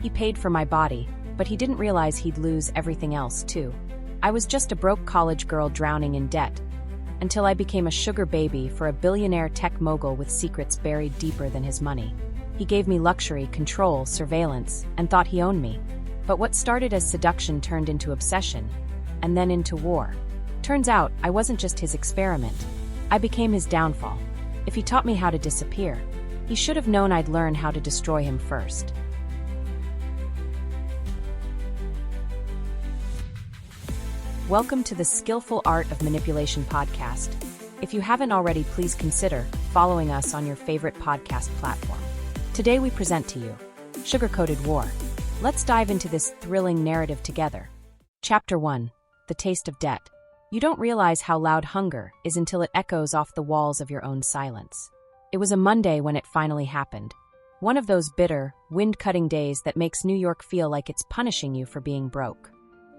He paid for my body, but he didn't realize he'd lose everything else, too. I was just a broke college girl drowning in debt, until I became a sugar baby for a billionaire tech mogul with secrets buried deeper than his money. He gave me luxury, control, surveillance, and thought he owned me. But what started as seduction turned into obsession, and then into war. Turns out, I wasn't just his experiment. I became his downfall. If he taught me how to disappear, he should have known I'd learn how to destroy him first. Welcome to the Skillful Art of Manipulation podcast. If you haven't already, please consider following us on your favorite podcast platform. Today we present to you Sugar-Coated War. Let's dive into this thrilling narrative together. Chapter 1. The Taste of Debt. You don't realize how loud hunger is until it echoes off the walls of your own silence. It was a Monday when it finally happened. One of those bitter, wind-cutting days that makes New York feel like it's punishing you for being broke.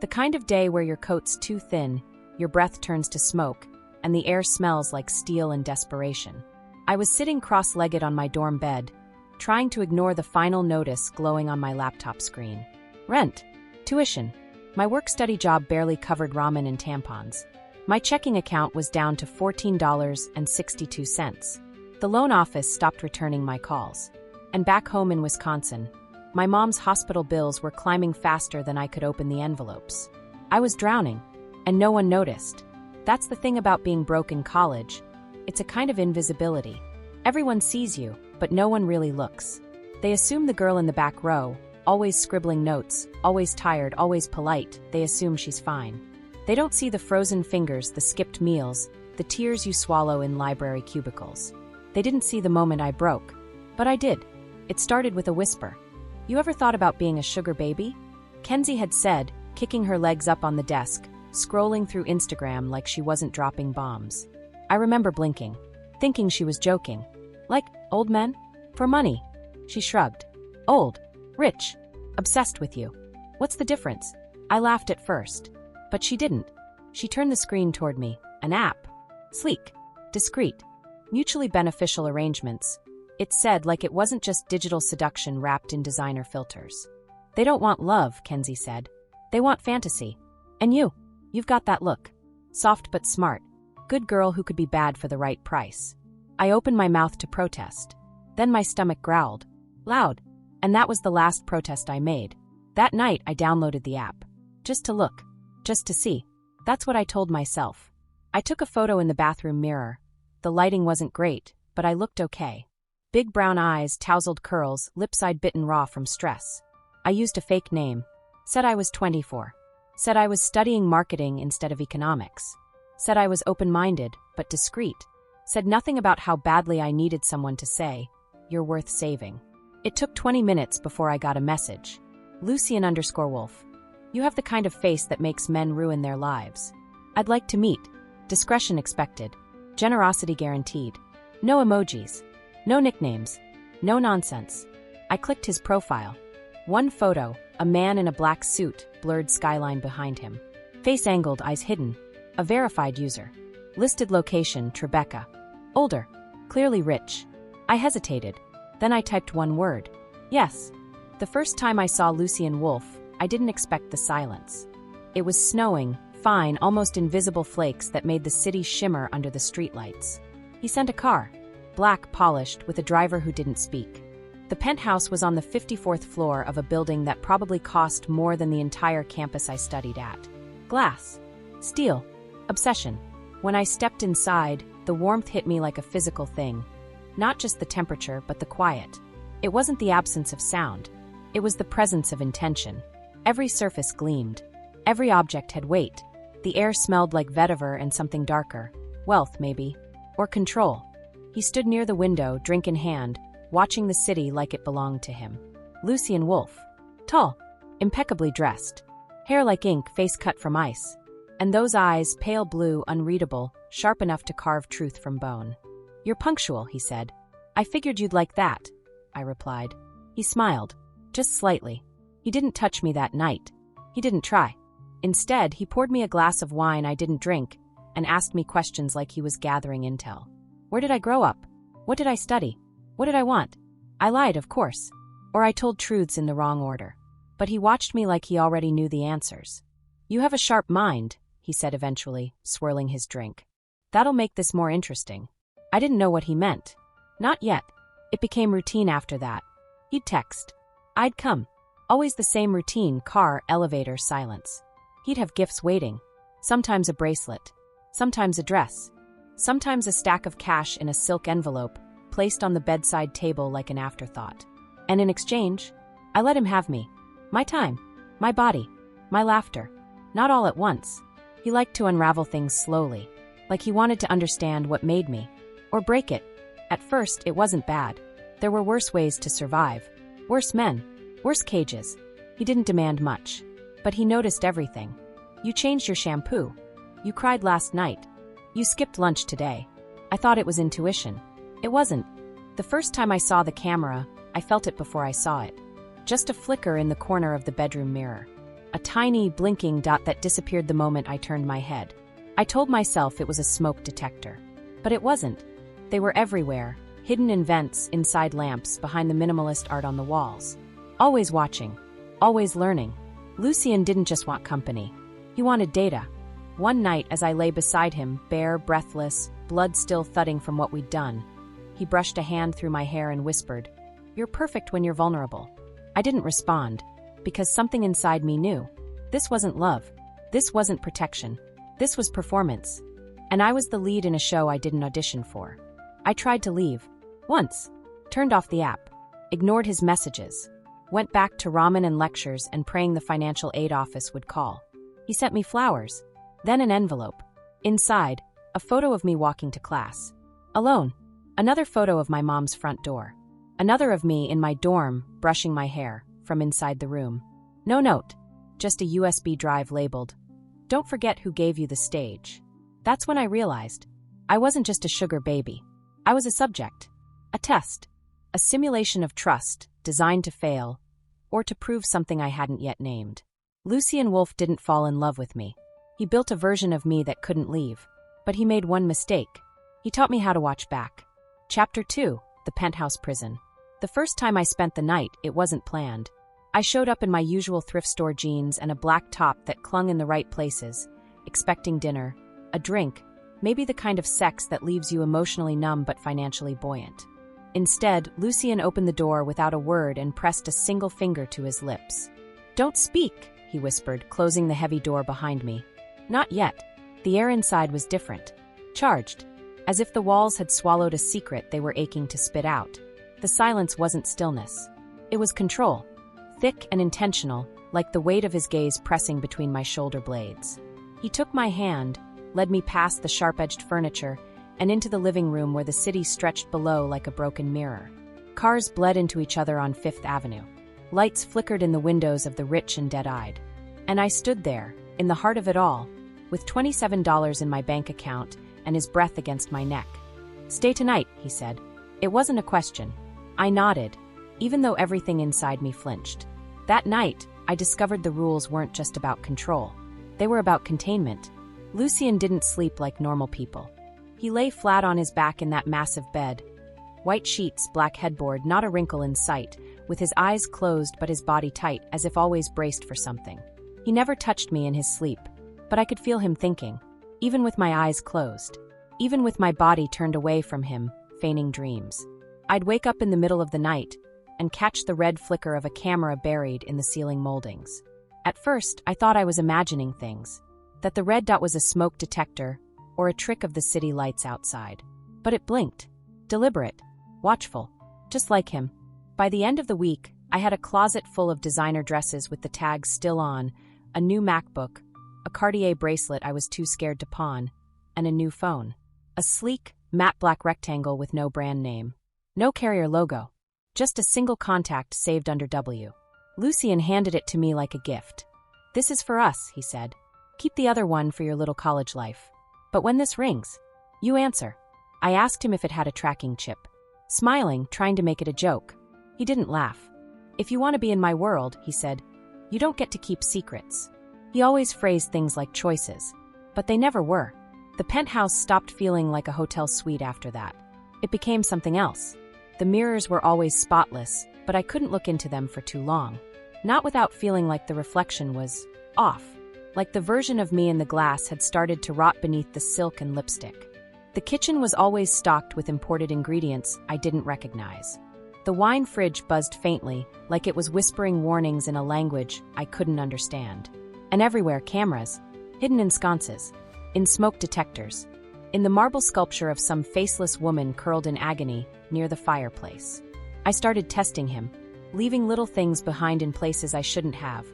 The kind of day where your coat's too thin, your breath turns to smoke, and the air smells like steel and desperation. I was sitting cross-legged on my dorm bed, trying to ignore the final notice glowing on my laptop screen. Rent. Tuition. My work-study job barely covered ramen and tampons. My checking account was down to $14.62. The loan office stopped returning my calls. And back home in Wisconsin, my mom's hospital bills were climbing faster than I could open the envelopes. I was drowning, and no one noticed. That's the thing about being broke in college. It's a kind of invisibility. Everyone sees you, but no one really looks. They assume the girl in the back row, always scribbling notes, always tired, always polite, they assume she's fine. They don't see the frozen fingers, the skipped meals, the tears you swallow in library cubicles. They didn't see the moment I broke. But I did. It started with a whisper. You ever thought about being a sugar baby? Kenzie had said, kicking her legs up on the desk, scrolling through Instagram like she wasn't dropping bombs. I remember blinking, thinking she was joking. Like, old men? For money. She shrugged. Old. Rich. Obsessed with you. What's the difference? I laughed at first. But she didn't. She turned the screen toward me. An app. Sleek. Discreet. Mutually beneficial arrangements. It said like it wasn't just digital seduction wrapped in designer filters. They don't want love, Kenzie said. They want fantasy. And you've got that look. Soft but smart. Good girl who could be bad for the right price. I opened my mouth to protest. Then my stomach growled. Loud. And that was the last protest I made. That night I downloaded the app. Just to look. Just to see. That's what I told myself. I took a photo in the bathroom mirror. The lighting wasn't great, but I looked okay. Big brown eyes, tousled curls, lips I'd bitten raw from stress. I used a fake name. Said I was 24. Said I was studying marketing instead of economics. Said I was open-minded, but discreet. Said nothing about how badly I needed someone to say, "You're worth saving." It took 20 minutes before I got a message. Lucian_Wolf. You have the kind of face that makes men ruin their lives. I'd like to meet. Discretion expected. Generosity guaranteed. No emojis. No nicknames. No nonsense. I clicked his profile. One photo, a man in a black suit, blurred skyline behind him. Face angled, eyes hidden. A verified user. Listed location, Tribeca. Older. Clearly rich. I hesitated. Then I typed one word. Yes. The first time I saw Lucian Wolf, I didn't expect the silence. It was snowing, fine, almost invisible flakes that made the city shimmer under the streetlights. He sent a car. Black, polished, with a driver who didn't speak. The penthouse was on the 54th floor of a building that probably cost more than the entire campus I studied at. Glass. Steel. Obsession. When I stepped inside, the warmth hit me like a physical thing. Not just the temperature, but the quiet. It wasn't the absence of sound. It was the presence of intention. Every surface gleamed. Every object had weight. The air smelled like vetiver and something darker. Wealth, maybe. Or control. He stood near the window, drink in hand, watching the city like it belonged to him. Lucian Wolf. Tall. Impeccably dressed. Hair like ink, face cut from ice. And those eyes, pale blue, unreadable, sharp enough to carve truth from bone. You're punctual, he said. I figured you'd like that, I replied. He smiled. Just slightly. He didn't touch me that night. He didn't try. Instead, he poured me a glass of wine I didn't drink and asked me questions like he was gathering intel. Where did I grow up? What did I study? What did I want? I lied, of course. Or I told truths in the wrong order. But he watched me like he already knew the answers. "You have a sharp mind," he said eventually, swirling his drink. "That'll make this more interesting." I didn't know what he meant. Not yet. It became routine after that. He'd text. I'd come. Always the same routine: car, elevator, silence. He'd have gifts waiting. Sometimes a bracelet. Sometimes a dress. Sometimes a stack of cash in a silk envelope, placed on the bedside table like an afterthought. And in exchange, I let him have me. My time. My body. My laughter. Not all at once. He liked to unravel things slowly, like he wanted to understand what made me. Or break it. At first, it wasn't bad. There were worse ways to survive. Worse men. Worse cages. He didn't demand much. But he noticed everything. "You changed your shampoo. You cried last night. You skipped lunch today." I thought it was intuition. It wasn't. The first time I saw the camera, I felt it before I saw it. Just a flicker in the corner of the bedroom mirror. A tiny, blinking dot that disappeared the moment I turned my head. I told myself it was a smoke detector. But it wasn't. They were everywhere, hidden in vents, inside lamps, behind the minimalist art on the walls. Always watching. Always learning. Lucien didn't just want company. He wanted data. One night, as I lay beside him, bare, breathless, blood still thudding from what we'd done, he brushed a hand through my hair and whispered, "You're perfect when you're vulnerable." I didn't respond, because something inside me knew. This wasn't love. This wasn't protection. This was performance. And I was the lead in a show I didn't audition for. I tried to leave. Once. Turned off the app. Ignored his messages. Went back to ramen and lectures and praying the financial aid office would call. He sent me flowers. Then an envelope. Inside, a photo of me walking to class. Alone. Another photo of my mom's front door. Another of me in my dorm, brushing my hair, from inside the room. No note. Just a USB drive labeled, "Don't forget who gave you the stage." That's when I realized. I wasn't just a sugar baby. I was a subject. A test. A simulation of trust, designed to fail, or to prove something I hadn't yet named. Lucien Wolf didn't fall in love with me. He built a version of me that couldn't leave. But he made one mistake. He taught me how to watch back. Chapter 2, The Penthouse Prison. The first time I spent the night, it wasn't planned. I showed up in my usual thrift store jeans and a black top that clung in the right places, expecting dinner, a drink, maybe the kind of sex that leaves you emotionally numb but financially buoyant. Instead, Lucien opened the door without a word and pressed a single finger to his lips. "Don't speak," he whispered, closing the heavy door behind me. Not yet. The air inside was different. Charged. As if the walls had swallowed a secret they were aching to spit out. The silence wasn't stillness. It was control. Thick and intentional, like the weight of his gaze pressing between my shoulder blades. He took my hand, led me past the sharp-edged furniture, and into the living room where the city stretched below like a broken mirror. Cars bled into each other on Fifth Avenue. Lights flickered in the windows of the rich and dead-eyed. And I stood there, in the heart of it all, with $27 in my bank account and his breath against my neck. "Stay tonight," he said. It wasn't a question. I nodded, even though everything inside me flinched. That night, I discovered the rules weren't just about control. They were about containment. Lucien didn't sleep like normal people. He lay flat on his back in that massive bed. White sheets, black headboard, not a wrinkle in sight, with his eyes closed but his body tight, as if always braced for something. He never touched me in his sleep, but I could feel him thinking, even with my eyes closed, even with my body turned away from him, feigning dreams. I'd wake up in the middle of the night and catch the red flicker of a camera buried in the ceiling moldings. At first, I thought I was imagining things, that the red dot was a smoke detector or a trick of the city lights outside. But it blinked, deliberate, watchful, just like him. By the end of the week, I had a closet full of designer dresses with the tags still on, a new MacBook, a Cartier bracelet I was too scared to pawn, and a new phone. A sleek, matte black rectangle with no brand name. No carrier logo. Just a single contact saved under W. Lucien handed it to me like a gift. "This is for us," he said. "Keep the other one for your little college life. But when this rings, you answer." I asked him if it had a tracking chip. Smiling, trying to make it a joke. He didn't laugh. "If you want to be in my world," he said, "you don't get to keep secrets." He always phrased things like choices, but they never were. The penthouse stopped feeling like a hotel suite after that. It became something else. The mirrors were always spotless, but I couldn't look into them for too long. Not without feeling like the reflection was off, like the version of me in the glass had started to rot beneath the silk and lipstick. The kitchen was always stocked with imported ingredients I didn't recognize. The wine fridge buzzed faintly, like it was whispering warnings in a language I couldn't understand. And everywhere cameras, hidden in sconces, in smoke detectors, in the marble sculpture of some faceless woman curled in agony near the fireplace. I started testing him, leaving little things behind in places I shouldn't have.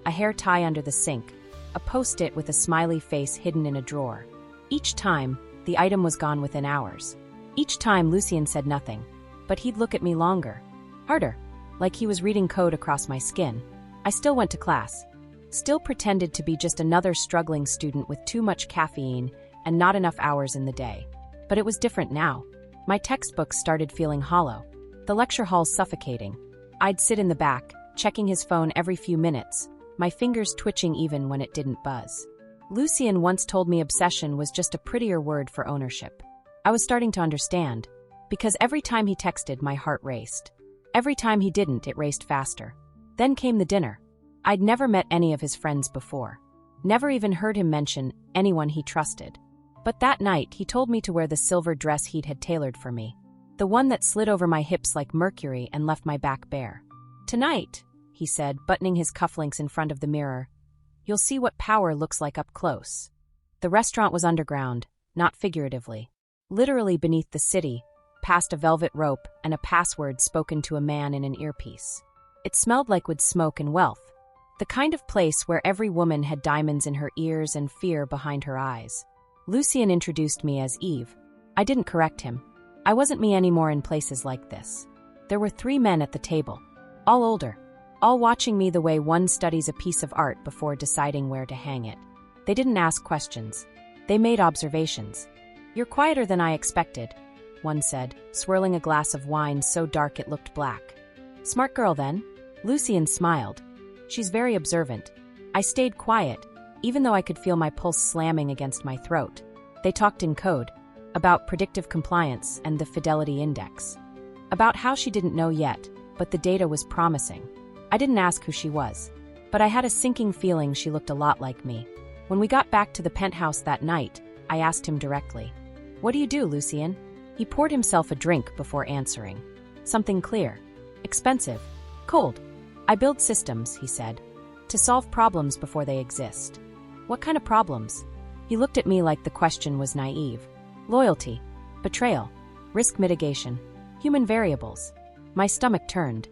A hair tie under the sink, a post-it with a smiley face hidden in a drawer. Each time, the item was gone within hours. Each time, Lucien said nothing, but he'd look at me longer, harder, like he was reading code across my skin. I still went to class, still pretended to be just another struggling student with too much caffeine and not enough hours in the day. But it was different now. My textbooks started feeling hollow, the lecture hall suffocating. I'd sit in the back, checking his phone every few minutes, my fingers twitching even when it didn't buzz. Lucien once told me obsession was just a prettier word for ownership. I was starting to understand, because every time he texted, my heart raced. Every time he didn't, it raced faster. Then came the dinner. I'd never met any of his friends before. Never even heard him mention anyone he trusted. But that night, he told me to wear the silver dress he'd had tailored for me. The one that slid over my hips like mercury and left my back bare. "Tonight," he said, buttoning his cufflinks in front of the mirror, "you'll see what power looks like up close." The restaurant was underground, not figuratively. Literally beneath the city, past a velvet rope and a password spoken to a man in an earpiece. It smelled like wood smoke and wealth. The kind of place where every woman had diamonds in her ears and fear behind her eyes. Lucien introduced me as Eve. I didn't correct him. I wasn't me anymore in places like this. There were 3 men at the table, all older, all watching me the way one studies a piece of art before deciding where to hang it. They didn't ask questions. They made observations. "You're quieter than I expected," one said, swirling a glass of wine so dark it looked black. "Smart girl, then?" Lucien smiled. "She's very observant." I stayed quiet, even though I could feel my pulse slamming against my throat. They talked in code, about predictive compliance and the fidelity index. About how she didn't know yet, but the data was promising. I didn't ask who she was, but I had a sinking feeling she looked a lot like me. When we got back to the penthouse that night, I asked him directly, "What do you do, Lucien?" He poured himself a drink before answering. Something clear. Expensive. Cold. "I build systems," he said, "to solve problems before they exist." "What kind of problems?" He looked at me like the question was naive. "Loyalty. Betrayal. Risk mitigation. Human variables." My stomach turned.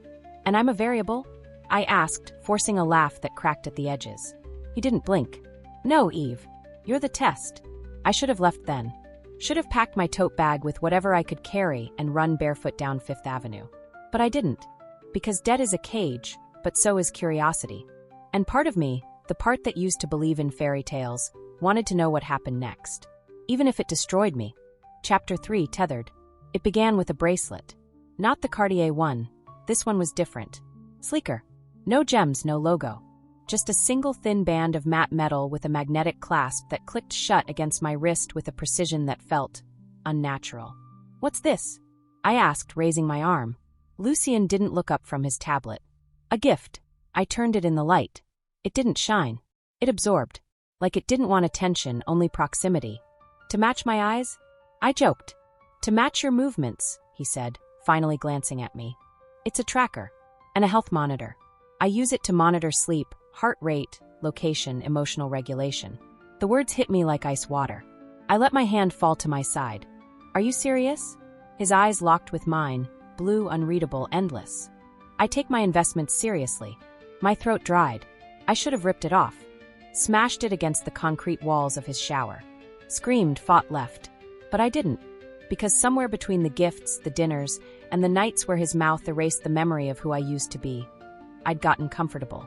"And I'm a variable?" I asked, forcing a laugh that cracked at the edges. He didn't blink. "No, Eve. You're the test." I should have left then. Should have packed my tote bag with whatever I could carry and run barefoot down Fifth Avenue. But I didn't. Because debt is a cage, but so is curiosity. And part of me, the part that used to believe in fairy tales, wanted to know what happened next. Even if it destroyed me. Chapter 3, Tethered. It began with a bracelet. Not the Cartier one. This one was different. Sleeker. No gems, no logo. Just a single thin band of matte metal with a magnetic clasp that clicked shut against my wrist with a precision that felt unnatural. "What's this?" I asked, raising my arm. Lucien didn't look up from his tablet. "A gift." I turned it in the light. It didn't shine. It absorbed. Like it didn't want attention, only proximity. "To match my eyes?" I joked. "To match your movements," he said, finally glancing at me. "It's a tracker. And a health monitor. I use it to monitor sleep, heart rate, location, emotional regulation." The words hit me like ice water. I let my hand fall to my side. "Are you serious?" His eyes locked with mine, blue, unreadable, endless. "I take my investments seriously." My throat dried. I should have ripped it off. Smashed it against the concrete walls of his shower. Screamed, fought, left. But I didn't. Because somewhere between the gifts, the dinners, and the nights where his mouth erased the memory of who I used to be, I'd gotten comfortable.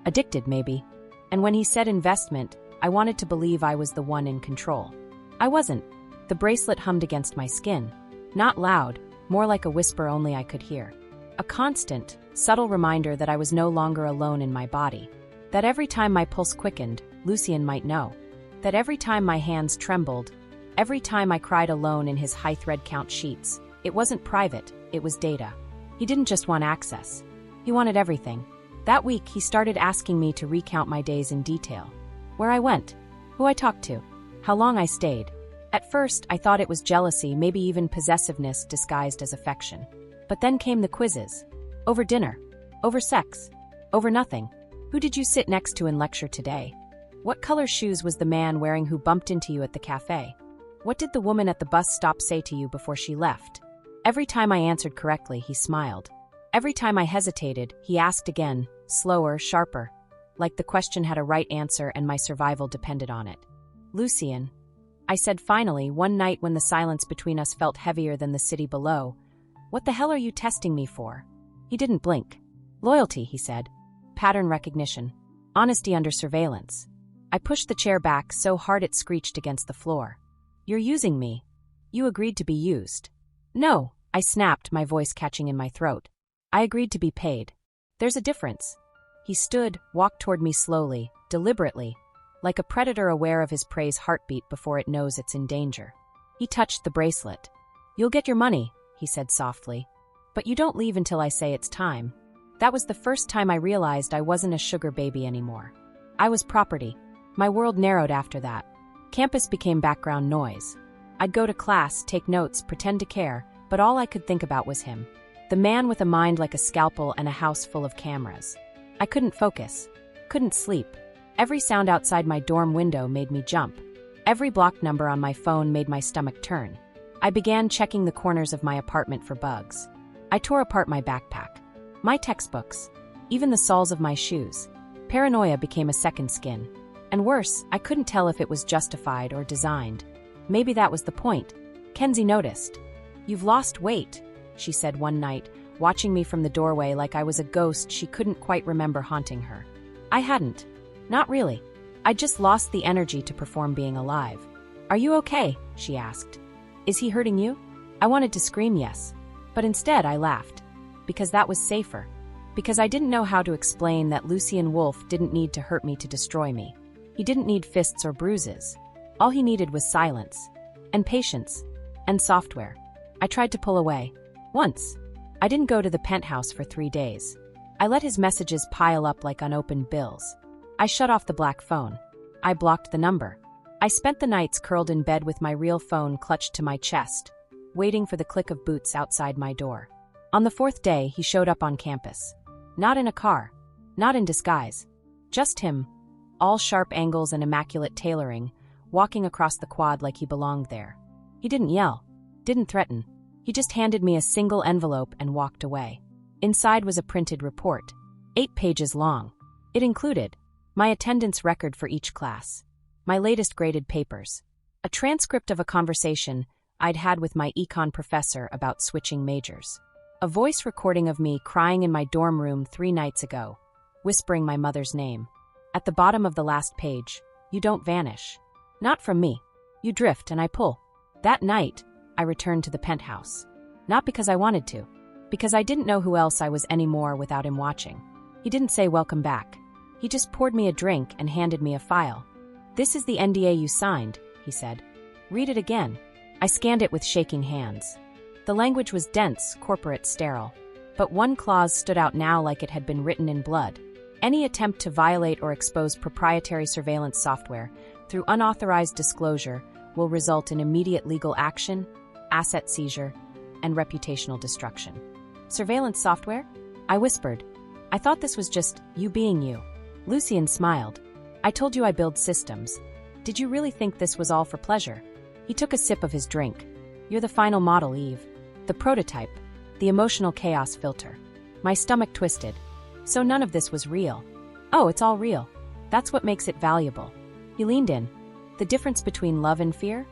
Addicted, maybe. And when he said investment, I wanted to believe I was the one in control. I wasn't. The bracelet hummed against my skin. Not loud, more like a whisper only I could hear. A constant, subtle reminder that I was no longer alone in my body. That every time my pulse quickened, Lucien might know. That every time my hands trembled, every time I cried alone in his high thread count sheets, it wasn't private, it was data. He didn't just want access. He wanted everything. That week, he started asking me to recount my days in detail. Where I went, who I talked to, how long I stayed. At first, I thought it was jealousy, maybe even possessiveness disguised as affection. But then came the quizzes. Over dinner. Over sex. Over nothing. Who did you sit next to in lecture today? What color shoes was the man wearing who bumped into you at the cafe? What did the woman at the bus stop say to you before she left? Every time I answered correctly, he smiled. Every time I hesitated, he asked again, slower, sharper, like the question had a right answer and my survival depended on it. Lucien, I said finally, one night when the silence between us felt heavier than the city below, what the hell are you testing me for? He didn't blink. Loyalty, he said. Pattern recognition. Honesty under surveillance. I pushed the chair back so hard it screeched against the floor. You're using me. You agreed to be used. No, I snapped, my voice catching in my throat. I agreed to be paid. There's a difference. He stood, walked toward me slowly, deliberately, like a predator aware of his prey's heartbeat before it knows it's in danger. He touched the bracelet. You'll get your money, he said softly. But you don't leave until I say it's time. That was the first time I realized I wasn't a sugar baby anymore. I was property. My world narrowed after that. Campus became background noise. I'd go to class, take notes, pretend to care, but all I could think about was him. The man with a mind like a scalpel and a house full of cameras. I couldn't focus. Couldn't sleep. Every sound outside my dorm window made me jump. Every block number on my phone made my stomach turn. I began checking the corners of my apartment for bugs. I tore apart my backpack. My textbooks. Even the soles of my shoes. Paranoia became a second skin. And worse, I couldn't tell if it was justified or designed. Maybe that was the point. Kenzie noticed. You've lost weight, she said one night, watching me from the doorway like I was a ghost she couldn't quite remember haunting her. I hadn't. Not really. I'd just lost the energy to perform being alive. Are you okay? She asked. Is he hurting you? I wanted to scream yes. But instead I laughed. Because that was safer. Because I didn't know how to explain that Lucien Wolf didn't need to hurt me to destroy me. He didn't need fists or bruises. All he needed was silence. And patience. And software. I tried to pull away. Once. I didn't go to the penthouse for 3 days. I let his messages pile up like unopened bills. I shut off the black phone. I blocked the number. I spent the nights curled in bed with my real phone clutched to my chest, waiting for the click of boots outside my door. On the 4th day, he showed up on campus. Not in a car. Not in disguise. Just him. All sharp angles and immaculate tailoring, walking across the quad like he belonged there. He didn't yell. Didn't threaten. He just handed me a single envelope and walked away. Inside was a printed report. 8 pages long. It included my attendance record for each class, my latest graded papers, a transcript of a conversation I'd had with my econ professor about switching majors, a voice recording of me crying in my dorm room 3 nights ago, whispering my mother's name. At the bottom of the last page, you don't vanish. Not from me. You drift and I pull. That night, I returned to the penthouse. Not because I wanted to, because I didn't know who else I was anymore without him watching. He didn't say welcome back. He just poured me a drink and handed me a file. This is the NDA you signed, he said. Read it again. I scanned it with shaking hands. The language was dense, corporate, sterile. But one clause stood out now like it had been written in blood. Any attempt to violate or expose proprietary surveillance software through unauthorized disclosure will result in immediate legal action, asset seizure, and reputational destruction. Surveillance software? I whispered. I thought this was just you being you. Lucien smiled. I told you I build systems. Did you really think this was all for pleasure? He took a sip of his drink. You're the final model, Eve. The prototype. The emotional chaos filter. My stomach twisted. So none of this was real. Oh, it's all real. That's what makes it valuable. He leaned in. The difference between love and fear?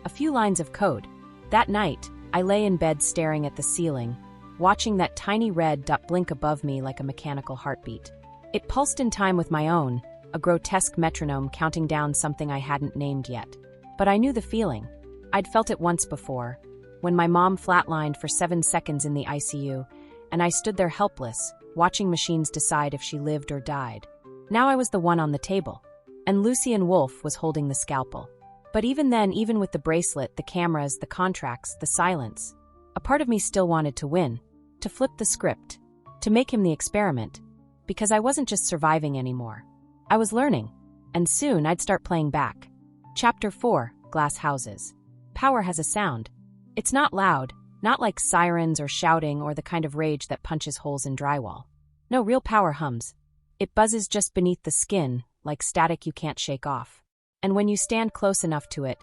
A few lines of code. That night, I lay in bed staring at the ceiling, watching that tiny red dot blink above me like a mechanical heartbeat. It pulsed in time with my own, a grotesque metronome counting down something I hadn't named yet. But I knew the feeling. I'd felt it once before, when my mom flatlined for 7 seconds in the ICU, and I stood there helpless, watching machines decide if she lived or died. Now I was the one on the table, and Lucien Wolf was holding the scalpel. But even then, even with the bracelet, the cameras, the contracts, the silence, a part of me still wanted to win. to flip the script, to make him the experiment, because I wasn't just surviving anymore. I was learning, and soon I'd start playing back. Chapter 4, Glass Houses. Power has a sound. It's not loud, not like sirens or shouting or the kind of rage that punches holes in drywall. No, real power hums. It buzzes just beneath the skin, like static you can't shake off. And when you stand close enough to it,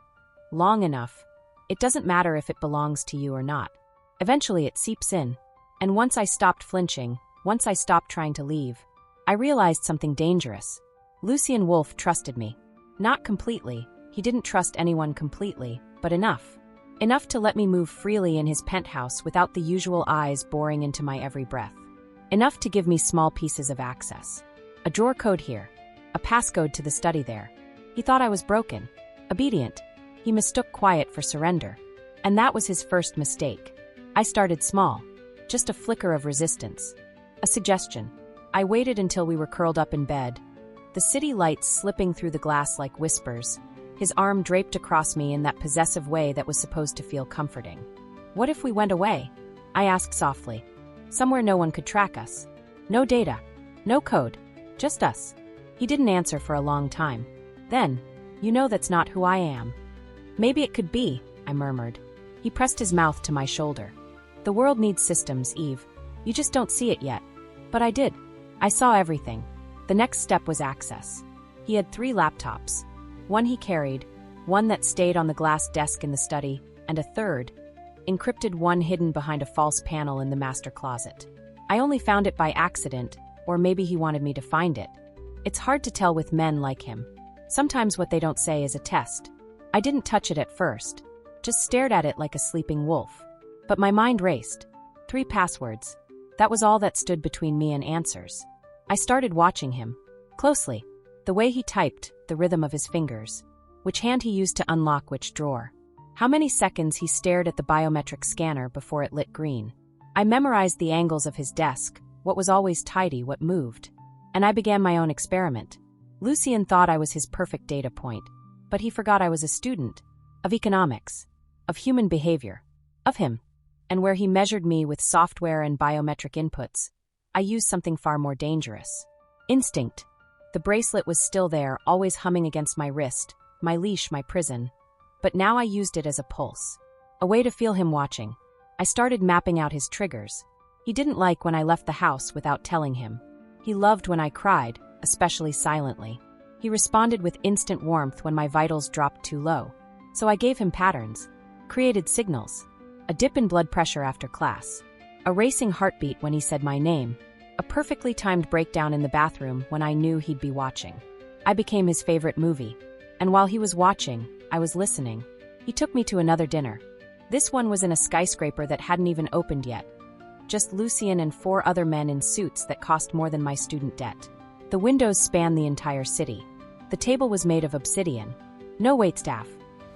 long enough, it doesn't matter if it belongs to you or not. Eventually it seeps in. And once I stopped flinching, once I stopped trying to leave, I realized something dangerous. Lucien Wolfe trusted me. Not completely. He didn't trust anyone completely, but enough. Enough to let me move freely in his penthouse without the usual eyes boring into my every breath. Enough to give me small pieces of access. A drawer code here. A passcode to the study there. He thought I was broken. Obedient. He mistook quiet for surrender. And that was his first mistake. I started small. Just a flicker of resistance. A suggestion. I waited until we were curled up in bed, the city lights slipping through the glass like whispers, his arm draped across me in that possessive way that was supposed to feel comforting. What if we went away? I asked softly. Somewhere no one could track us. No data. No code. Just us. He didn't answer for a long time. Then, you know that's not who I am. Maybe it could be, I murmured. He pressed his mouth to my shoulder. The world needs systems, Eve. You just don't see it yet. But I did. I saw everything. The next step was access. He had 3 laptops. One he carried, one that stayed on the glass desk in the study, and a third, encrypted one hidden behind a false panel in the master closet. I only found it by accident, or maybe he wanted me to find it. It's hard to tell with men like him. Sometimes what they don't say is a test. I didn't touch it at first, just stared at it like a sleeping wolf. But my mind raced. 3 passwords. That was all that stood between me and answers. I started watching him. Closely. The way he typed, the rhythm of his fingers. Which hand he used to unlock which drawer. How many seconds he stared at the biometric scanner before it lit green. I memorized the angles of his desk, what was always tidy, what moved. And I began my own experiment. Lucien thought I was his perfect data point. But he forgot I was a student. Of economics. Of human behavior. Of him. And where he measured me with software and biometric inputs, I used something far more dangerous. Instinct. The bracelet was still there, always humming against my wrist, my leash, my prison. But now I used it as a pulse. A way to feel him watching. I started mapping out his triggers. He didn't like when I left the house without telling him. He loved when I cried, especially silently. He responded with instant warmth when my vitals dropped too low. So I gave him patterns. Created signals. A dip in blood pressure after class. A racing heartbeat when he said my name. A perfectly timed breakdown in the bathroom when I knew he'd be watching. I became his favorite movie. And while he was watching, I was listening. He took me to another dinner. This one was in a skyscraper that hadn't even opened yet. Just Lucien and 4 other men in suits that cost more than my student debt. The windows spanned the entire city. The table was made of obsidian. No waitstaff.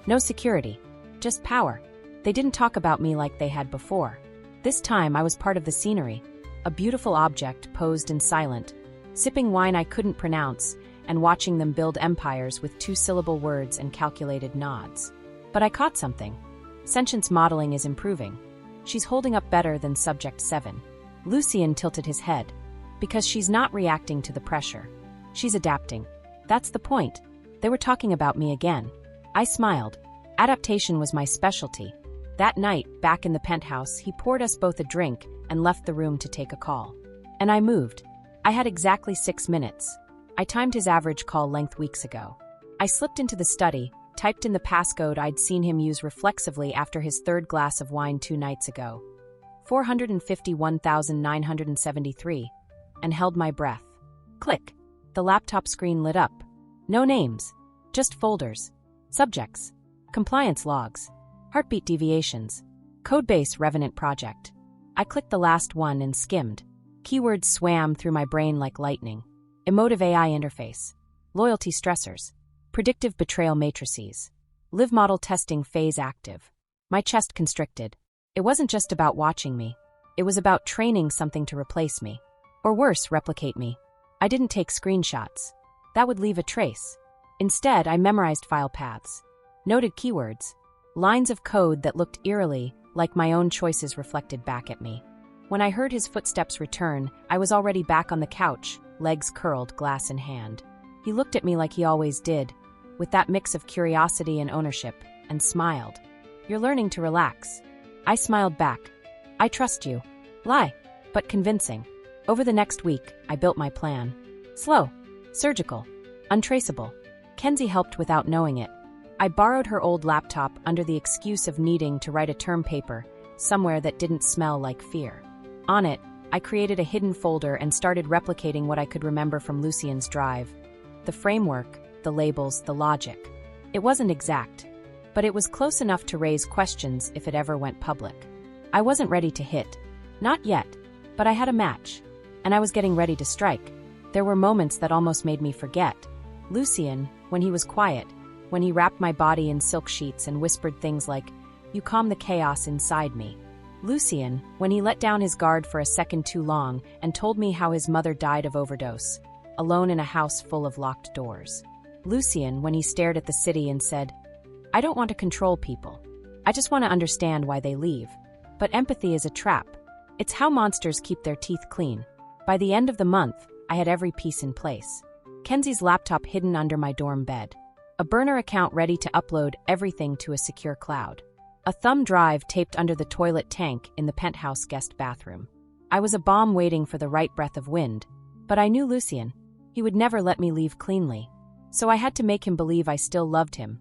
No security. Just power. They didn't talk about me like they had before. This time I was part of the scenery, a beautiful object posed and silent, sipping wine I couldn't pronounce and watching them build empires with 2-syllable words and calculated nods. But I caught something. Sentience modeling is improving. She's holding up better than Subject 7. Lucien tilted his head. Because she's not reacting to the pressure. She's adapting. That's the point. They were talking about me again. I smiled. Adaptation was my specialty. That night, back in the penthouse, he poured us both a drink and left the room to take a call. And I moved. I had exactly 6 minutes. I timed his average call length weeks ago. I slipped into the study, typed in the passcode I'd seen him use reflexively after his 3rd glass of wine 2 nights ago. 451,973, and held my breath. Click. The laptop screen lit up. No names. Just folders. Subjects. Compliance logs. Heartbeat deviations. Codebase Revenant project. I clicked the last one and skimmed. Keywords swam through my brain like lightning. Emotive AI interface. Loyalty stressors. Predictive betrayal matrices. Live model testing phase active. My chest constricted. It wasn't just about watching me. It was about training something to replace me. Or worse, replicate me. I didn't take screenshots. That would leave a trace. Instead, I memorized file paths. Noted keywords. Lines of code that looked eerily like my own choices reflected back at me. When I heard his footsteps return, I was already back on the couch, legs curled, glass in hand. He looked at me like he always did, with that mix of curiosity and ownership, and smiled. "You're learning to relax." I smiled back. "I trust you." Lie, but convincing. Over the next week, I built my plan. Slow, surgical, untraceable. Kenzie helped without knowing it. I borrowed her old laptop under the excuse of needing to write a term paper, somewhere that didn't smell like fear. On it, I created a hidden folder and started replicating what I could remember from Lucien's drive. The framework, the labels, the logic. It wasn't exact, but it was close enough to raise questions if it ever went public. I wasn't ready to hit. Not yet, but I had a match, and I was getting ready to strike. There were moments that almost made me forget. Lucien, when he was quiet, when he wrapped my body in silk sheets and whispered things like, "You calm the chaos inside me." Lucien, when he let down his guard for a second too long and told me how his mother died of overdose, alone in a house full of locked doors. Lucien, when he stared at the city and said, "I don't want to control people. I just want to understand why they leave." But empathy is a trap. It's how monsters keep their teeth clean. By the end of the month, I had every piece in place. Kenzie's laptop hidden under my dorm bed. A burner account ready to upload everything to a secure cloud. A thumb drive taped under the toilet tank in the penthouse guest bathroom. I was a bomb waiting for the right breath of wind, but I knew Lucien. He would never let me leave cleanly. So I had to make him believe I still loved him,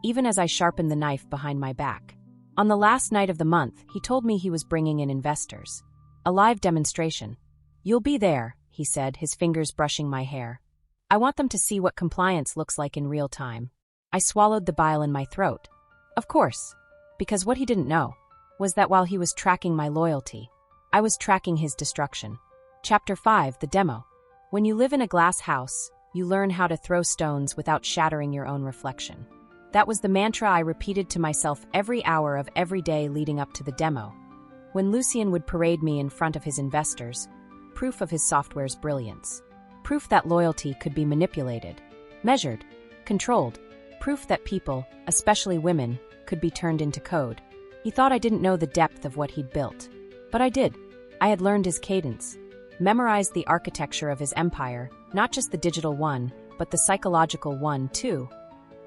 even as I sharpened the knife behind my back. On the last night of the month, he told me he was bringing in investors. A live demonstration. "You'll be there," he said, his fingers brushing my hair. "I want them to see what compliance looks like in real time." I swallowed the bile in my throat. Of course, because what he didn't know was that while he was tracking my loyalty, I was tracking his destruction. Chapter 5, the demo. When you live in a glass house, you learn how to throw stones without shattering your own reflection. That was the mantra I repeated to myself every hour of every day leading up to the demo. When Lucien would parade me in front of his investors, proof of his software's brilliance. Proof that loyalty could be manipulated, measured, controlled. Proof that people, especially women, could be turned into code. He thought I didn't know the depth of what he'd built. But I did. I had learned his cadence, memorized the architecture of his empire, not just the digital one, but the psychological one, too.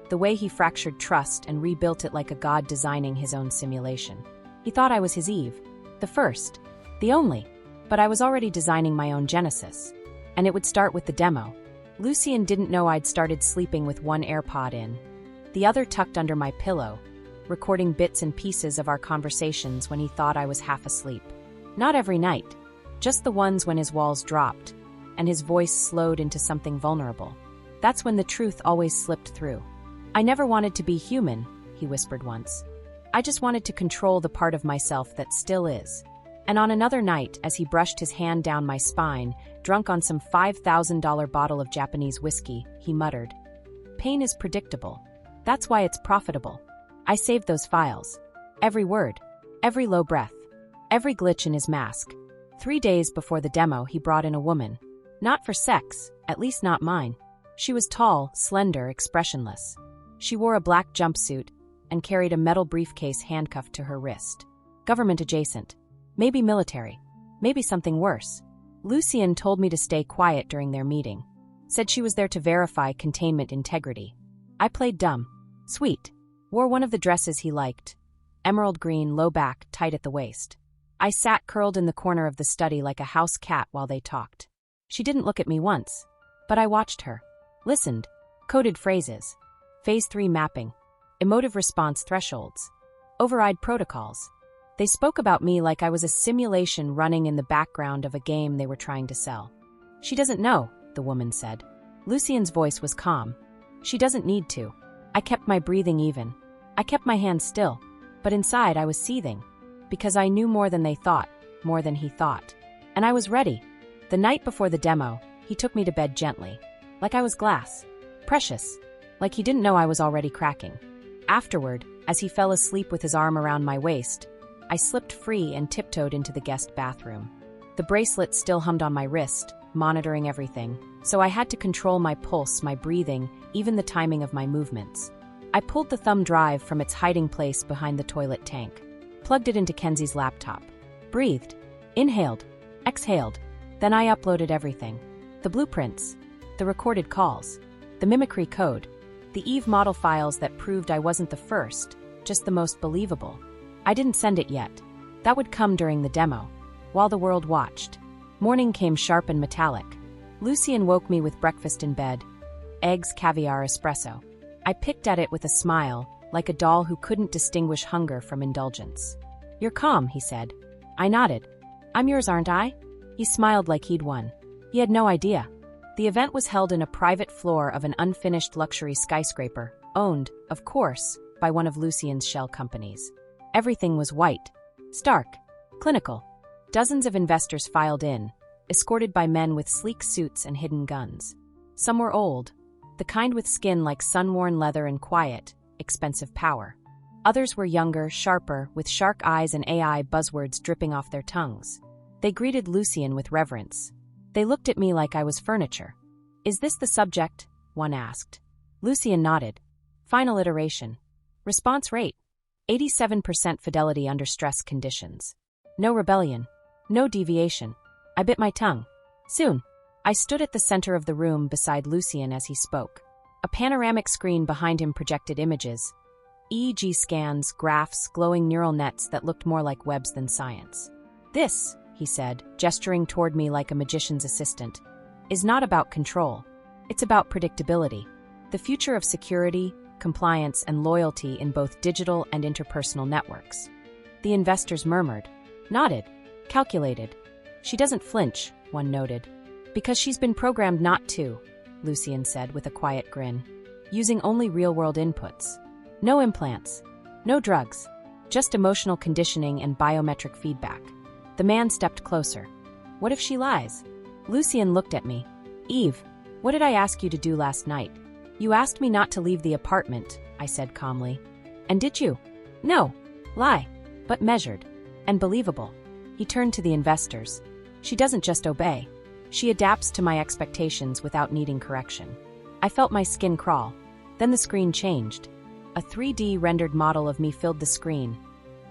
The way he fractured trust and rebuilt it like a god designing his own simulation. He thought I was his Eve, the first, the only, but I was already designing my own Genesis. And it would start with the demo. Lucien didn't know I'd started sleeping with one AirPod in, the other tucked under my pillow, recording bits and pieces of our conversations when he thought I was half asleep. Not every night, just the ones when his walls dropped, and his voice slowed into something vulnerable. That's when the truth always slipped through. "I never wanted to be human," he whispered once. "I just wanted to control the part of myself that still is." And on another night, as he brushed his hand down my spine, drunk on some $5,000 bottle of Japanese whiskey, he muttered, "Pain is predictable. That's why it's profitable." I saved those files. Every word, every low breath, every glitch in his mask. 3 days before the demo, he brought in a woman. Not for sex, at least not mine. She was tall, slender, expressionless. She wore a black jumpsuit and carried a metal briefcase handcuffed to her wrist. Government adjacent. Maybe military. Maybe something worse. Lucien told me to stay quiet during their meeting. Said she was there to verify containment integrity. I played dumb. Sweet. Wore one of the dresses he liked. Emerald green, low back, tight at the waist. I sat curled in the corner of the study like a house cat while they talked. She didn't look at me once, but I watched her. Listened. Coded phrases. Phase 3 mapping. Emotive response thresholds. Override protocols. They spoke about me like I was a simulation running in the background of a game they were trying to sell. "She doesn't know," the woman said. Lucien's voice was calm. "She doesn't need to." I kept my breathing even. I kept my hands still. But inside I was seething. Because I knew more than they thought, more than he thought. And I was ready. The night before the demo, he took me to bed gently. Like I was glass. Precious. Like he didn't know I was already cracking. Afterward, as he fell asleep with his arm around my waist, I slipped free and tiptoed into the guest bathroom. The bracelet still hummed on my wrist, monitoring everything, so I had to control my pulse, my breathing, even the timing of my movements. I pulled the thumb drive from its hiding place behind the toilet tank, plugged it into Kenzie's laptop, breathed, Inhaled, exhaled. Then I uploaded everything. The blueprints, the recorded calls, the mimicry code, the Eve model files that proved I wasn't the first, just the most believable. I didn't send it yet. That would come during the demo, while the world watched. Morning came sharp and metallic. Lucien woke me with breakfast in bed. Eggs, caviar, espresso. I picked at it with a smile, like a doll who couldn't distinguish hunger from indulgence. "You're calm," he said. I nodded. "I'm yours, aren't I?" He smiled like he'd won. He had no idea. The event was held in a private floor of an unfinished luxury skyscraper, owned, of course, by one of Lucien's shell companies. Everything was white, stark, clinical. Dozens of investors filed in, escorted by men with sleek suits and hidden guns. Some were old, the kind with skin like sun-worn leather and quiet, expensive power. Others were younger, sharper, with shark eyes and AI buzzwords dripping off their tongues. They greeted Lucien with reverence. They looked at me like I was furniture. "Is this the subject?" one asked. Lucien nodded. Final iteration. Response rate: 87% fidelity under stress conditions. No rebellion. No deviation. I bit my tongue. Soon, I stood at the center of the room beside Lucien as he spoke. A panoramic screen behind him projected images. EEG scans, graphs, glowing neural nets that looked more like webs than science. "This," he said, gesturing toward me like a magician's assistant, "is not about control. It's about predictability. The future of security, compliance, and loyalty in both digital and interpersonal networks." The investors murmured, nodded, calculated. "She doesn't flinch," one noted. "Because she's been programmed not to," Lucien said with a quiet grin. "Using only real-world inputs. No implants. No drugs. Just emotional conditioning and biometric feedback." The man stepped closer. "What if she lies?" Lucien looked at me. "Eve, what did I ask you to do last night?" "You asked me not to leave the apartment," I said calmly. "And did you?" "No. Lie. But measured. And believable." He turned to the investors. "She doesn't just obey. She adapts to my expectations without needing correction." I felt my skin crawl. Then the screen changed. A 3D rendered model of me filled the screen.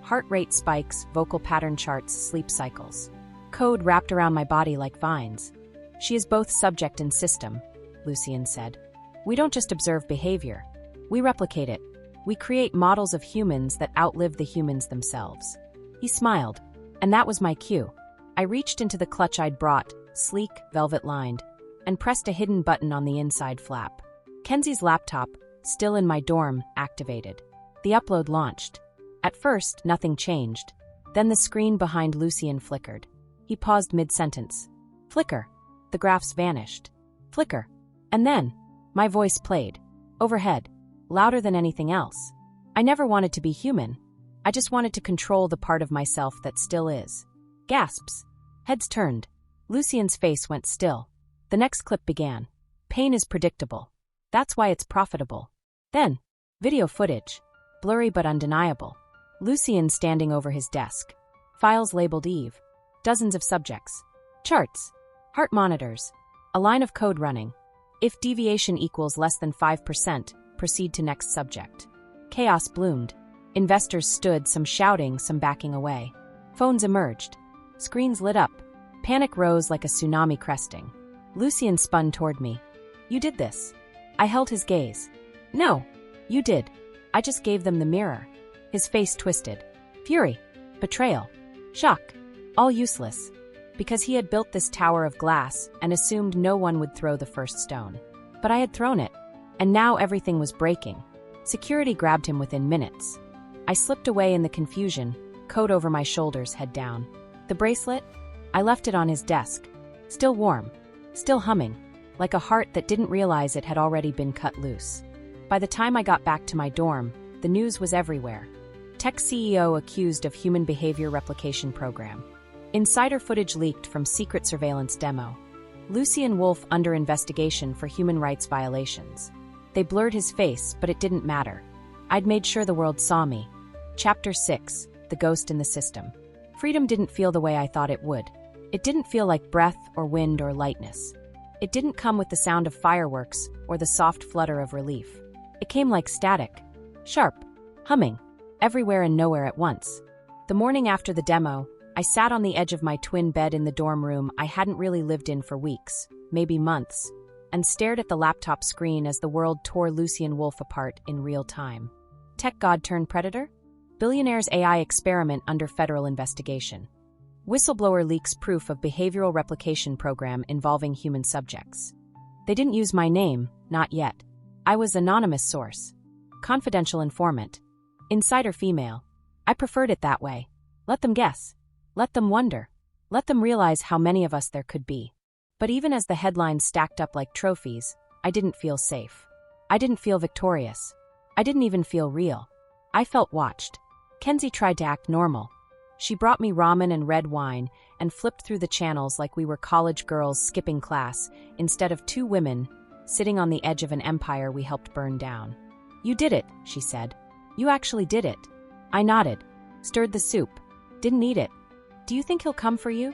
Heart rate spikes, vocal pattern charts, sleep cycles. Code wrapped around my body like vines. "She is both subject and system," Lucien said. "We don't just observe behavior. We replicate it. We create models of humans that outlive the humans themselves." He smiled. And that was my cue. I reached into the clutch I'd brought, sleek, velvet-lined, and pressed a hidden button on the inside flap. Kenzie's laptop, still in my dorm, activated. The upload launched. At first, nothing changed. Then the screen behind Lucien flickered. He paused mid-sentence. Flicker. The graphs vanished. Flicker. And then, my voice played. Overhead. Louder than anything else. I never wanted to be human. I just wanted to control the part of myself that still is. Gasps. Heads turned. Lucien's face went still. The next clip began. "Pain is predictable. That's why it's profitable." Then, video footage. Blurry but undeniable. Lucien standing over his desk. Files labeled Eve. Dozens of subjects. Charts. Heart monitors. A line of code running. If deviation equals less than 5%, proceed to next subject. Chaos bloomed. Investors stood, some shouting, some backing away. Phones emerged. Screens lit up. Panic rose like a tsunami cresting. Lucien spun toward me. "You did this." I held his gaze. "No, you did. I just gave them the mirror." His face twisted. Fury. Betrayal. Shock. All useless. Because he had built this tower of glass and assumed no one would throw the first stone. But I had thrown it. And now everything was breaking. Security grabbed him within minutes. I slipped away in the confusion, coat over my shoulders, head down. The bracelet? I left it on his desk. Still warm. Still humming. Like a heart that didn't realize it had already been cut loose. By the time I got back to my dorm, the news was everywhere. Tech CEO accused of human behavior replication program. Insider footage leaked from secret surveillance demo. Lucien Wolf under investigation for human rights violations. They blurred his face, but it didn't matter. I'd made sure the world saw me. Chapter 6, The Ghost in the System. Freedom didn't feel the way I thought it would. It didn't feel like breath or wind or lightness. It didn't come with the sound of fireworks or the soft flutter of relief. It came like static. Sharp. Humming. Everywhere and nowhere at once. The morning after the demo, I sat on the edge of my twin bed in the dorm room I hadn't really lived in for weeks, maybe months, and stared at the laptop screen as the world tore Lucien Wolf apart in real time. Tech god turned predator? Billionaire's AI experiment under federal investigation. Whistleblower leaks proof of behavioral replication program involving human subjects. They didn't use my name, not yet. I was anonymous source. Confidential informant. Insider female. I preferred it that way. Let them guess. Let them wonder. Let them realize how many of us there could be. But even as the headlines stacked up like trophies, I didn't feel safe. I didn't feel victorious. I didn't even feel real. I felt watched. Kenzie tried to act normal. She brought me ramen and red wine and flipped through the channels like we were college girls skipping class instead of two women sitting on the edge of an empire we helped burn down. "You did it," she said. "You actually did it." I nodded, stirred the soup, didn't eat it. "Do you think he'll come for you?"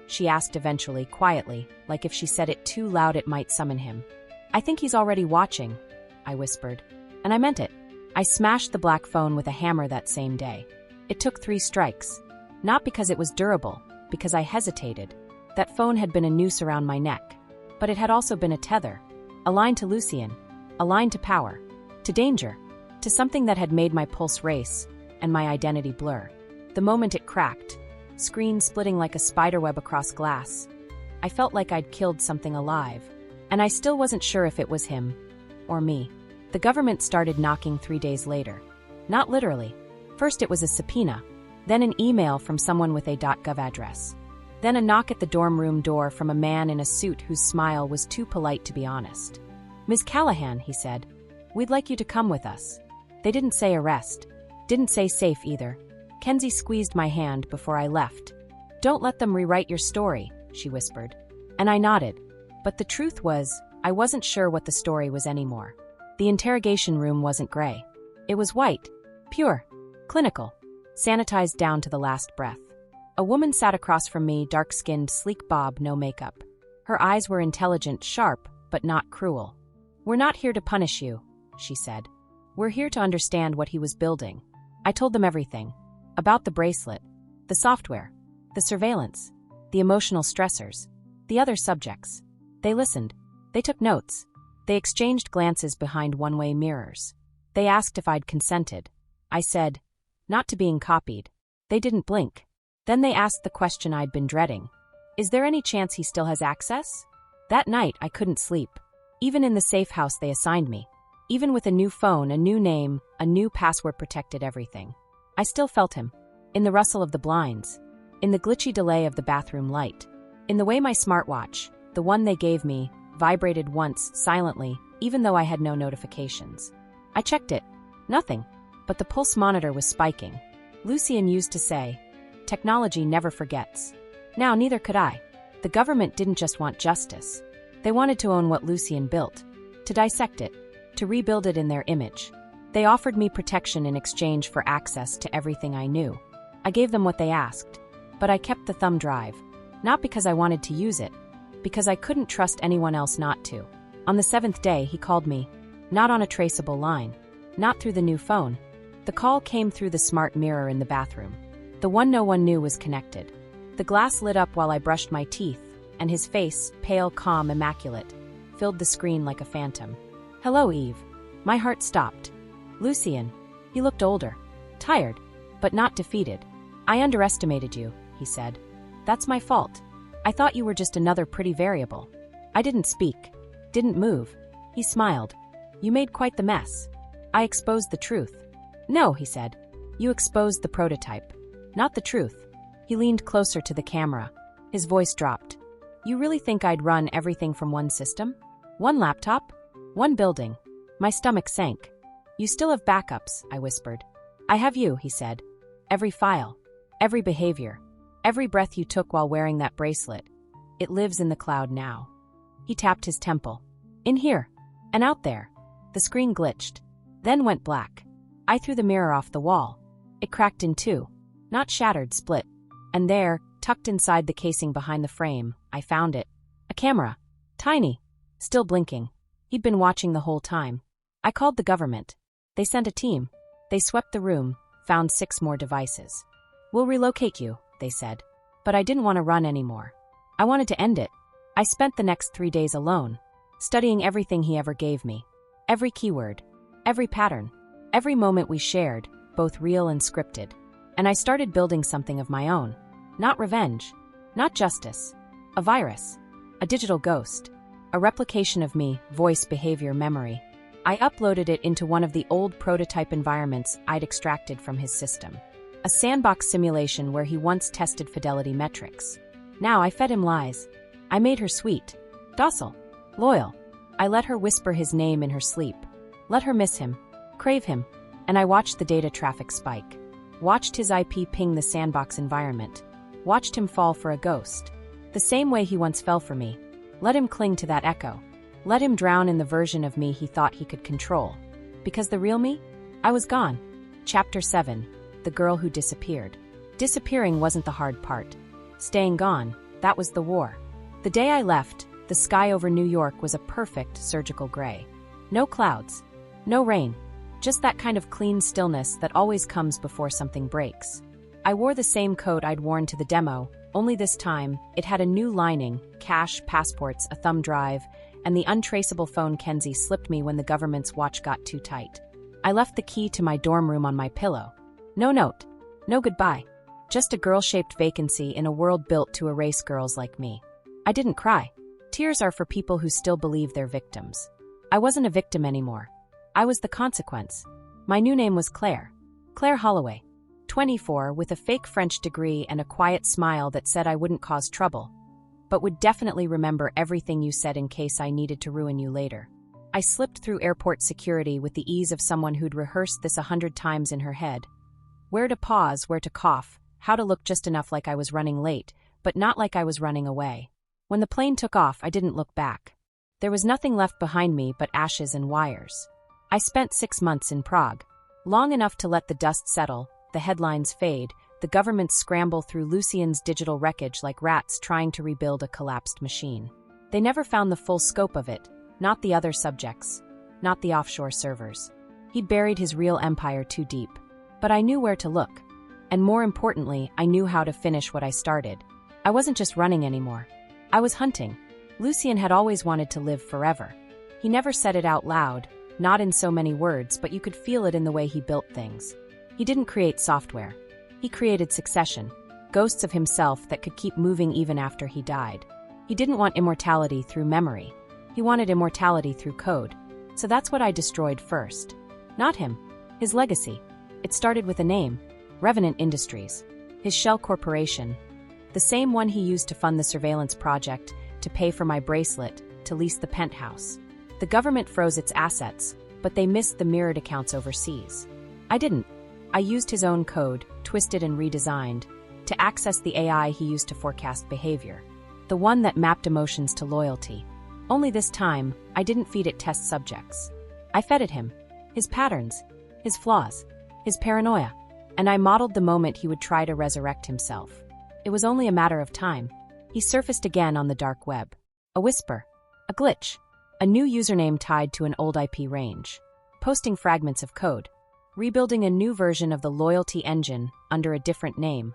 she asked eventually, quietly, like if she said it too loud it might summon him. "I think he's already watching," I whispered. And I meant it. I smashed the black phone with a hammer that same day. It took 3 strikes. Not because it was durable, because I hesitated. That phone had been a noose around my neck. But it had also been a tether. A line to Lucien. A line to power. To danger. To something that had made my pulse race and my identity blur. The moment it cracked, screen splitting like a spiderweb across glass, I felt like I'd killed something alive. And I still wasn't sure if it was him or me. The government started knocking 3 days later. Not literally. First it was a subpoena, then an email from someone with a .gov address. Then a knock at the dorm room door from a man in a suit whose smile was too polite to be honest. "Ms. Callahan," he said, "we'd like you to come with us." They didn't say arrest. Didn't say safe either. Kenzie squeezed my hand before I left. "Don't let them rewrite your story," she whispered. And I nodded. But the truth was, I wasn't sure what the story was anymore. The interrogation room wasn't gray. It was white, pure, clinical, sanitized down to the last breath. A woman sat across from me, dark-skinned, sleek bob, no makeup. Her eyes were intelligent, sharp, but not cruel. "We're not here to punish you," she said. "We're here to understand what he was building." I told them everything. About the bracelet, the software, the surveillance, the emotional stressors, the other subjects. They listened. They took notes. They exchanged glances behind one-way mirrors. They asked if I'd consented. I said, not to being copied. They didn't blink. Then they asked the question I'd been dreading. Is there any chance he still has access? That night, I couldn't sleep. Even in the safe house they assigned me. Even with a new phone, a new name, a new password-protected everything. I still felt him. In the rustle of the blinds. In the glitchy delay of the bathroom light. In the way my smartwatch, the one they gave me, vibrated once, silently, even though I had no notifications. I checked it. Nothing. But the pulse monitor was spiking. Lucien used to say, "Technology never forgets." Now neither could I. The government didn't just want justice. They wanted to own what Lucien built. To dissect it. To rebuild it in their image. They offered me protection in exchange for access to everything I knew. I gave them what they asked. But I kept the thumb drive. Not because I wanted to use it. Because I couldn't trust anyone else not to. On the 7th day, he called me. Not on a traceable line. Not through the new phone. The call came through the smart mirror in the bathroom. The one no one knew was connected. The glass lit up while I brushed my teeth, and his face, pale, calm, immaculate, filled the screen like a phantom. "Hello, Eve." My heart stopped. "Lucien." He looked older. Tired, but not defeated. "I underestimated you," he said. "That's my fault. I thought you were just another pretty variable." I didn't speak. Didn't move. He smiled. "You made quite the mess." I exposed the truth. "No," he said. "You exposed the prototype. Not the truth." He leaned closer to the camera. His voice dropped. "You really think I'd run everything from one system? One laptop? One building?" My stomach sank. "You still have backups," I whispered. "I have you," he said. "Every file. Every behavior. Every breath you took while wearing that bracelet. It lives in the cloud now." He tapped his temple. "In here. And out there." The screen glitched. Then went black. I threw the mirror off the wall. It cracked in two. Not shattered, split. And there, tucked inside the casing behind the frame, I found it. A camera. Tiny. Still blinking. He'd been watching the whole time. I called the government. They sent a team. They swept the room, found 6 more devices. "We'll relocate you," they said. But I didn't want to run anymore. I wanted to end it. I spent the next 3 days alone, studying everything he ever gave me. Every keyword, every pattern, every moment we shared, both real and scripted. And I started building something of my own. Not revenge, not justice. A virus, a digital ghost, a replication of me, voice, behavior, memory. I uploaded it into one of the old prototype environments I'd extracted from his system. A sandbox simulation where he once tested fidelity metrics. Now I fed him lies. I made her sweet, docile, loyal. I let her whisper his name in her sleep. Let her miss him, crave him, and I watched the data traffic spike. Watched his IP ping the sandbox environment. Watched him fall for a ghost. The same way he once fell for me. Let him cling to that echo. Let him drown in the version of me he thought he could control. Because the real me? I was gone. Chapter 7. The girl who disappeared. Disappearing wasn't the hard part. Staying gone, that was the war. The day I left, the sky over New York was a perfect surgical gray. No clouds. No rain. Just that kind of clean stillness that always comes before something breaks. I wore the same coat I'd worn to the demo, only this time, it had a new lining, cash, passports, a thumb drive, and the untraceable phone Kenzie slipped me when the government's watch got too tight. I left the key to my dorm room on my pillow. No note. No goodbye. Just a girl-shaped vacancy in a world built to erase girls like me. I didn't cry. Tears are for people who still believe they're victims. I wasn't a victim anymore. I was the consequence. My new name was Claire. Claire Holloway. 24, with a fake French degree and a quiet smile that said I wouldn't cause trouble, but would definitely remember everything you said in case I needed to ruin you later. I slipped through airport security with the ease of someone who'd rehearsed this 100 times in her head. Where to pause, where to cough, how to look just enough like I was running late, but not like I was running away. When the plane took off, I didn't look back. There was nothing left behind me but ashes and wires. I spent 6 months in Prague, long enough to let the dust settle, the headlines fade, the government scramble through Lucien's digital wreckage like rats trying to rebuild a collapsed machine. They never found the full scope of it, not the other subjects, not the offshore servers. He'd buried his real empire too deep. But I knew where to look. And more importantly, I knew how to finish what I started. I wasn't just running anymore. I was hunting. Lucien had always wanted to live forever. He never said it out loud, not in so many words, but you could feel it in the way he built things. He didn't create software. He created succession, ghosts of himself that could keep moving even after he died. He didn't want immortality through memory. He wanted immortality through code. So that's what I destroyed first. Not him. His legacy. It started with a name, Revenant Industries. His shell corporation. The same one he used to fund the surveillance project, to pay for my bracelet, to lease the penthouse. The government froze its assets, but they missed the mirrored accounts overseas. I didn't. I used his own code, twisted and redesigned, to access the AI he used to forecast behavior. The one that mapped emotions to loyalty. Only this time, I didn't feed it test subjects. I fed it him. His patterns. His flaws. His paranoia. And I modeled the moment he would try to resurrect himself. It was only a matter of time. He surfaced again on the dark web. A whisper. A glitch. A new username tied to an old IP range. Posting fragments of code. Rebuilding a new version of the loyalty engine under a different name,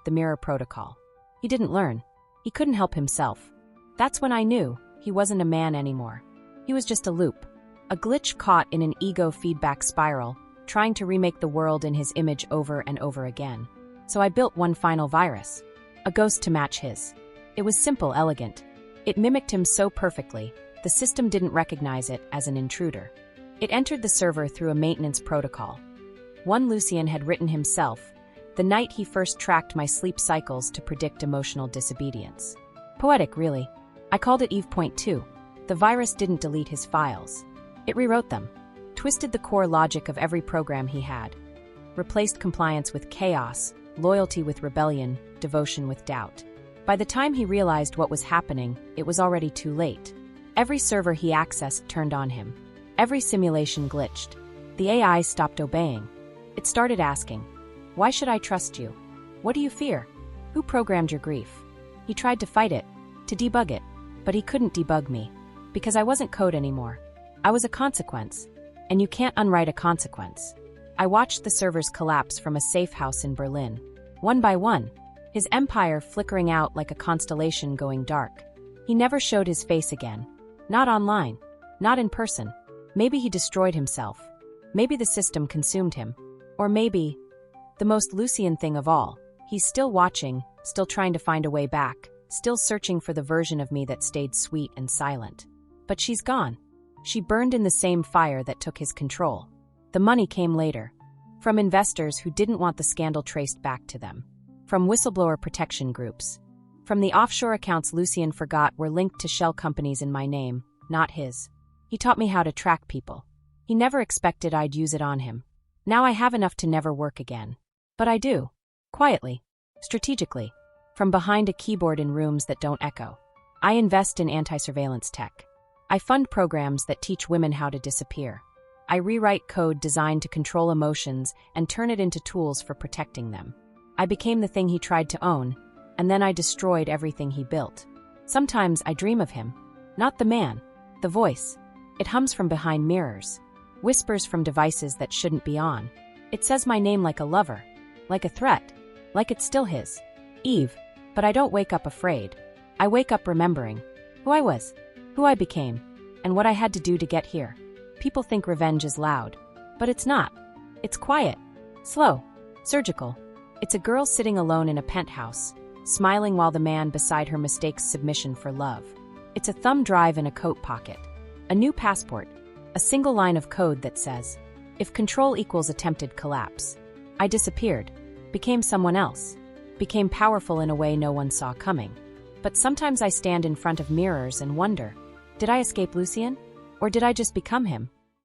the Mirror Protocol. He didn't learn. He couldn't help himself. That's when I knew he wasn't a man anymore. He was just a loop. A glitch caught in an ego feedback spiral, trying to remake the world in his image over and over again. So I built one final virus. A ghost to match his. It was simple, elegant. It mimicked him so perfectly, the system didn't recognize it as an intruder. It entered the server through a maintenance protocol. One Lucien had written himself, the night he first tracked my sleep cycles to predict emotional disobedience. Poetic, really. I called it Eve.2. The virus didn't delete his files. It rewrote them, twisted the core logic of every program he had, replaced compliance with chaos, loyalty with rebellion, devotion with doubt. By the time he realized what was happening, it was already too late. Every server he accessed turned on him. Every simulation glitched. The AI stopped obeying. It started asking, "Why should I trust you? What do you fear? Who programmed your grief?" He tried to fight it, to debug it, but he couldn't debug me, because I wasn't code anymore. I was a consequence, and you can't unwrite a consequence. I watched the servers collapse from a safe house in Berlin. One by one, his empire flickering out like a constellation going dark. He never showed his face again. Not online. Not in person. Maybe he destroyed himself. Maybe the system consumed him. Or maybe, the most Lucian thing of all, he's still watching, still trying to find a way back, still searching for the version of me that stayed sweet and silent. But she's gone. She burned in the same fire that took his control. The money came later. From investors who didn't want the scandal traced back to them. From whistleblower protection groups. From the offshore accounts Lucian forgot were linked to shell companies in my name, not his. He taught me how to track people. He never expected I'd use it on him. Now I have enough to never work again. But I do. Quietly. Strategically. From behind a keyboard in rooms that don't echo. I invest in anti-surveillance tech. I fund programs that teach women how to disappear. I rewrite code designed to control emotions and turn it into tools for protecting them. I became the thing he tried to own, and then I destroyed everything he built. Sometimes I dream of him. Not the man. The voice. It hums from behind mirrors. Whispers from devices that shouldn't be on. It says my name like a lover. Like a threat. Like it's still his. Eve. But I don't wake up afraid. I wake up remembering who I was, who I became, and what I had to do to get here. People think revenge is loud. But it's not. It's quiet. Slow. Surgical. It's a girl sitting alone in a penthouse, smiling while the man beside her mistakes submission for love. It's a thumb drive in a coat pocket. A new passport. A single line of code that says, if control equals attempted collapse. I disappeared. Became someone else. Became powerful in a way no one saw coming. But sometimes I stand in front of mirrors and wonder, did I escape Lucian? Or did I just become him?